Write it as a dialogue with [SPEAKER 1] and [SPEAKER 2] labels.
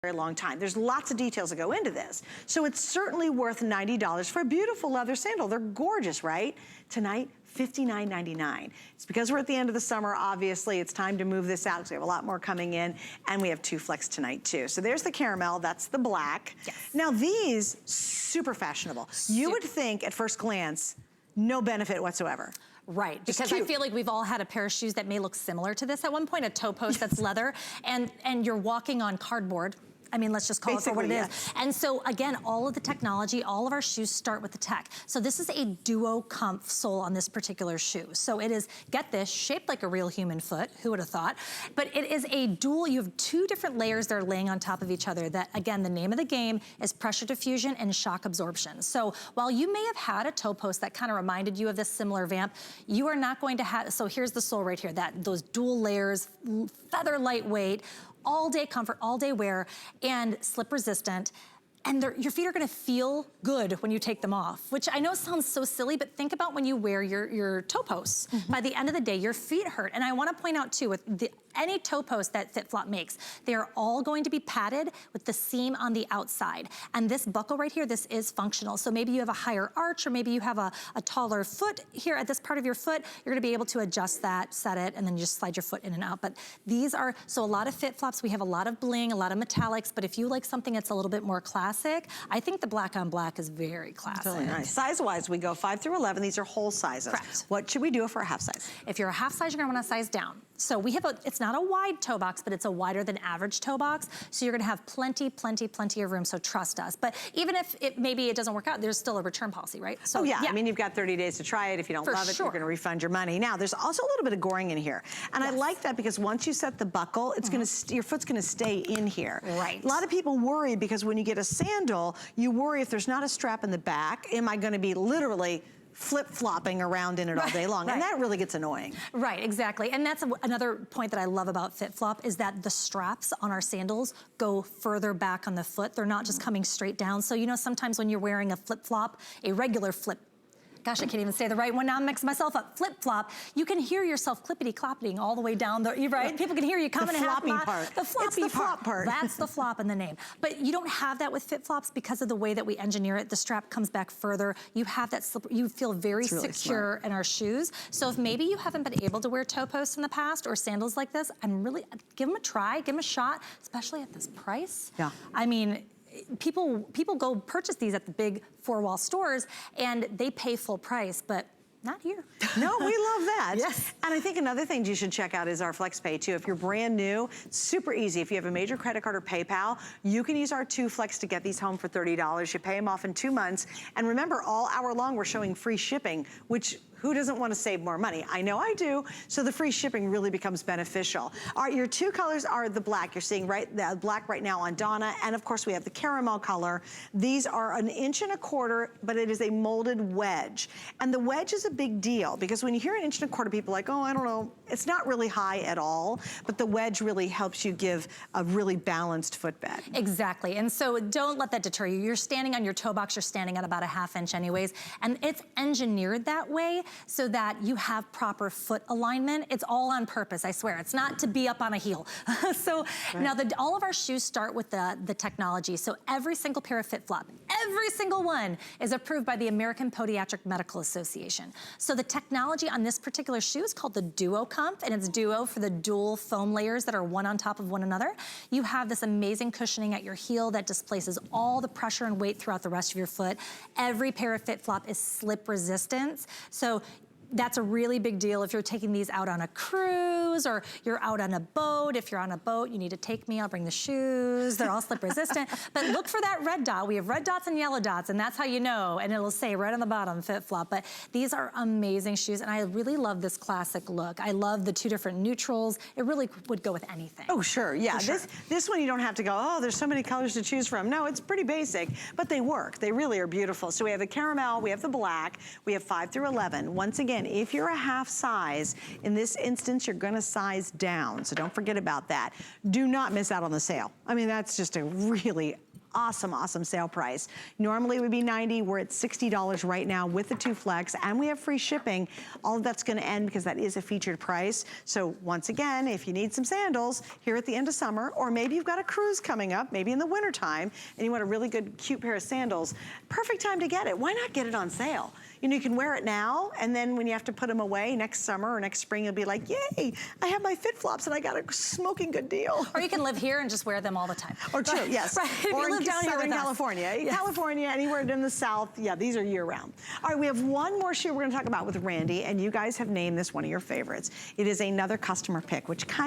[SPEAKER 1] very long time. There's lots of details that go into this. So it's certainly worth $90 for a beautiful leather sandal. They're gorgeous, right? Tonight, $59.99. It's because we're at the end of the summer, obviously. It's time to move this out because we have a lot more coming in, and we have 2 flex tonight too. So there's the caramel, that's the black.
[SPEAKER 2] Yes.
[SPEAKER 1] Now these, super fashionable. You would think at first glance, no benefit whatsoever.
[SPEAKER 2] Right, because I feel like we've all had a pair of shoes that may look similar to this at one point, a toe post that's leather, and you're walking on cardboard. I mean, let's just call it for what it is. And so again, all of the technology, all of our shoes start with the tech. So this is a DuocomFF sole on this particular shoe. So it is, get this, shaped like a real human foot, who would have thought? But it is a dual, you have 2 different layers that are laying on top of each other that, again, the name of the game is pressure diffusion and shock absorption. So while you may have had a toe post that kind of reminded you of this similar vamp, you are not going to have, so here's the sole right here, those dual layers, feather lightweight, all day comfort, all day wear, and slip resistant. And your feet are gonna feel good when you take them off, which I know sounds so silly, but think about when you wear your toe posts. By the end of the day, your feet hurt. And I wanna point out too, with any toe post that FitFlop makes, they are all going to be padded with the seam on the outside. And this buckle right here, this is functional. So maybe you have a higher arch, or maybe you have a taller foot here at this part of your foot, you're gonna be able to adjust that, set it, and then you just slide your foot in and out. But these are, so a lot of FitFlops, we have a lot of bling, a lot of metallics, but if you like something that's a little bit more classic, I think the black on black is very classic.
[SPEAKER 1] Really nice. Size-wise, we go 5 through 11. These are whole sizes.
[SPEAKER 2] Correct.
[SPEAKER 1] What should we do for a half size?
[SPEAKER 2] If you're a half size, you're gonna wanna size down. So we have it's not a wide toe box, but it's a wider than average toe box. So you're gonna have plenty, plenty, plenty of room, so trust us. But even if maybe it doesn't work out, there's still a return policy, right? So
[SPEAKER 1] yeah, I mean, you've got 30 days to try it. If you don't love it, you're gonna refund your money. Now, there's also a little bit of goring in here. And I like that because once you set the buckle, it's gonna, your foot's gonna stay in here.
[SPEAKER 2] Right.
[SPEAKER 1] A lot of people worry because when you get a sandal, you worry if there's not a strap in the back, am I gonna be literally flip-flopping around in it all day long, and that really gets annoying.
[SPEAKER 2] Right, exactly, and that's another point that I love about FitFlop is that the straps on our sandals go further back on the foot. They're not just coming straight down. So you know sometimes when you're wearing a flip-flop, a regular flip, gosh, I can't even say the right one now, I'm mixing myself up, flip-flop, you can hear yourself clippity-cloppeting all the way down the, right? People can hear you coming in half a mile. The floppy
[SPEAKER 1] it's the flop part.
[SPEAKER 2] That's the flop in the name. But you don't have that with FitFlops because of the way that we engineer it. The strap comes back further. You have that slip, you feel very really secure in our shoes. So if maybe you haven't been able to wear toe posts in the past or sandals like this, give them a try, give them a shot, especially at this price.
[SPEAKER 1] Yeah.
[SPEAKER 2] I mean, people go purchase these at the big 4-wall stores and they pay full price, but not here.
[SPEAKER 1] No, we love that.
[SPEAKER 2] Yes.
[SPEAKER 1] And I think another thing you should check out is our FlexPay too. If you're brand new, super easy. If you have a major credit card or PayPal, you can use our 2 Flex to get these home for $30. You pay them off in 2 months. And remember, all hour long, we're showing free shipping, which who doesn't want to save more money? I know I do. So the free shipping really becomes beneficial. All right, your 2 colors are the black. You're seeing the black right now on Donna. And of course we have the caramel color. These are 1.25 inches, but it is a molded wedge. And the wedge is a big deal because when you hear 1.25 inches, people are like, oh, I don't know. It's not really high at all, but the wedge really helps you give a really balanced footbed.
[SPEAKER 2] Exactly, and so don't let that deter you. You're standing on your toe box, you're standing at about 1/2 inch anyways, and it's engineered that way so that you have proper foot alignment. It's all on purpose, I swear. It's not to be up on a heel. So now all of our shoes start with the technology. So every single pair of FitFlop, every single one is approved by the American Podiatric Medical Association. So the technology on this particular shoe is called the DuocomFF, and it's duo for the dual foam layers that are one on top of one another. You have this amazing cushioning at your heel that displaces all the pressure and weight throughout the rest of your foot. Every pair of FitFlop is slip resistant. So that's a really big deal if you're taking these out on a cruise or you're out on a boat. If you're on a boat, you need to take me, I'll bring the shoes. They're all slip resistant. But look for that red dot. We have red dots and yellow dots, and that's how you know, and it'll say right on the bottom, FitFlop. But these are amazing shoes, and I really love this classic look. I love the 2 different neutrals. It really would go with anything.
[SPEAKER 1] Oh, sure, yeah. This one you don't have to go, oh, there's so many colors to choose from. No, it's pretty basic, but they work. They really are beautiful. So we have the caramel, we have the black, we have 5 through 11. Once again, if you're a half size, in this instance, you're gonna size down, so don't forget about that. Do not miss out on the sale. I mean, that's just a really awesome, awesome sale price. Normally it would be $90, we're at $60 right now with the 2 flex, and we have free shipping. All of that's gonna end because that is a featured price. So once again, if you need some sandals here at the end of summer, or maybe you've got a cruise coming up, maybe in the wintertime, and you want a really good, cute pair of sandals, perfect time to get it. Why not get it on sale? You know, you can wear it now, and then when you have to put them away next summer or next spring, you'll be like, yay, I have my FitFlops and I got a smoking good deal.
[SPEAKER 2] Or you can live here and just wear them all the time.
[SPEAKER 1] Or true, yes.
[SPEAKER 2] Right, if
[SPEAKER 1] or
[SPEAKER 2] you live
[SPEAKER 1] in
[SPEAKER 2] down here
[SPEAKER 1] Southern
[SPEAKER 2] with us.
[SPEAKER 1] California.
[SPEAKER 2] Yes.
[SPEAKER 1] California, anywhere in the South, yeah, these are year round. All right, we have one more shoe we're gonna talk about with Randy, and you guys have named this one of your favorites. It is another customer pick, which kind